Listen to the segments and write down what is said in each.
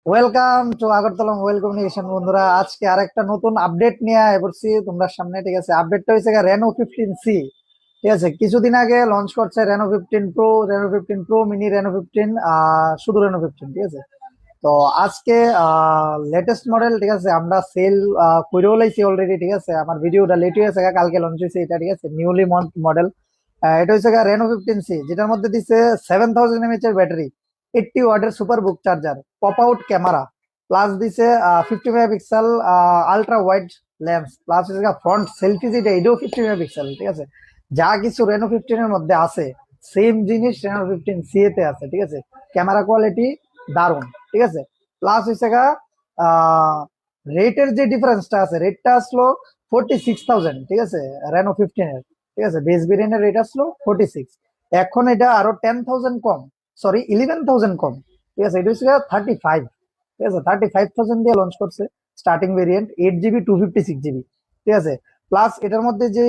Welcome to Agartala mobile communication. বন্ধুরা, আজকে আরেকটা নতুন আপডেট নিয়ে পড়ছি তোমরা সামনে। ঠিক আছে, আপডেটটা হয়েছে রেনো 15C। ঠিক আছে, কিছুদিন আগে লঞ্চ করছে Reno 15 Pro, Reno 15 Pro Mini, Reno 15, শুধু রেনো 15। ঠিক আছে, তো আজকে লেটেস্ট মডেল। ঠিক আছে, আমরা সেল করেও লাইছি অলরেডি। ঠিক আছে, আমার ভিডিওটা লেট হয়েছে, কালকে লঞ্চ হয়েছে এটা। ঠিক আছে, নিউলি মডেল। এটা হচ্ছে রেনো 15C, যেটার মধ্যে দিচ্ছে 7000 mAh এর ব্যাটারি, 80 ওয়াটের সুপার বুক charger, pop out camera, plus দিছে 50 megapixel ultra wide lens, plus হচ্ছে ফ্রন্ট সেলফি যেটা, এটাও 50 মেগাপিক্সেল। ঠিক আছে, যা কিছু রেনো 15 এর মধ্যে আছে সেম জিনিস রেনো 15C তে আছে। ঠিক আছে, ক্যামেরা কোয়ালিটি দারুণ। ঠিক আছে, প্লাস হচ্ছে রেটের যে ডিফারেন্সটা আছে, রেটটা আসলো 46,000। ঠিক আছে, রেনো 15 এর। ঠিক আছে, বেস ভেরিয়েন্টের রেট আসলো 46। এখন এটা আরো 10,000 কম, সরি 11,000 কম। ঠিক আছে, এটা হচ্ছে 35। ঠিক আছে, 35,000 দিয়ে লঞ্চ করছে স্টার্টিং ভেরিয়েন্ট, 8 জিবি 256 জিবি। ঠিক আছে, প্লাস এটার মধ্যে যে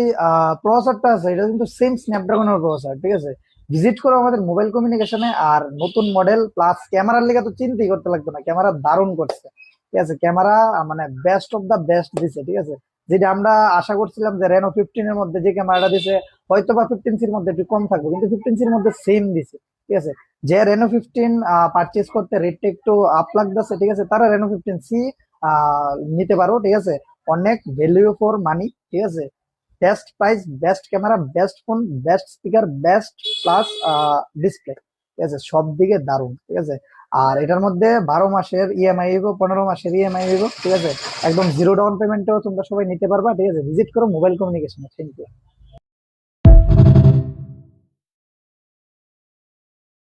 প্রসেসরটা আছে এটা কিন্তু সেম স্ন্যাপড্রাগনের প্রসেসর। ঠিক আছে, ভিজিট করো আমাদের মোবাইল কমিউনিকেশনে। আর নতুন মডেল প্লাস ক্যামেরার লিগে তো চিন্তাই করতে লাগবে না, ক্যামেরা দারুণ করছে। ঠিক আছে, ক্যামেরা মানে বেস্ট অফ দা বেস্ট দিছে। ঠিক আছে, যেটা আমরা আশা করছিলাম যে রেনো 15 এর মধ্যে যে ক্যামেরাটা দিছে হয়তো বা 15C-র মধ্যে একটু কম থাকবে, কিন্তু 15C-র মধ্যে সেম দিছে। ঠিক আছে, যে রেনো 15 পারচেজ করতে রেটটা একটু আপ লাগতেছে, ঠিক আছে, তারা রেনো 15C নিতে পারো। ঠিক আছে, অনেক ভ্যালু ফর মানি। ঠিক আছে, best price, best camera, best phone, best speaker, best plus display. ঠিক আছে, সব দিকে দারুণ। ঠিক আছে, আর এটার মধ্যে 12 মাসের ইএমআই হইব, 15 মাসের ইএমআই হইব। ঠিক আছে, একদম জিরো ডাউন পেমেন্টেও তোমরা সবাই নিতে পারবা। ঠিক আছে, ভিজিট করো মোবাইল কমিউনিকেশন। Thank you.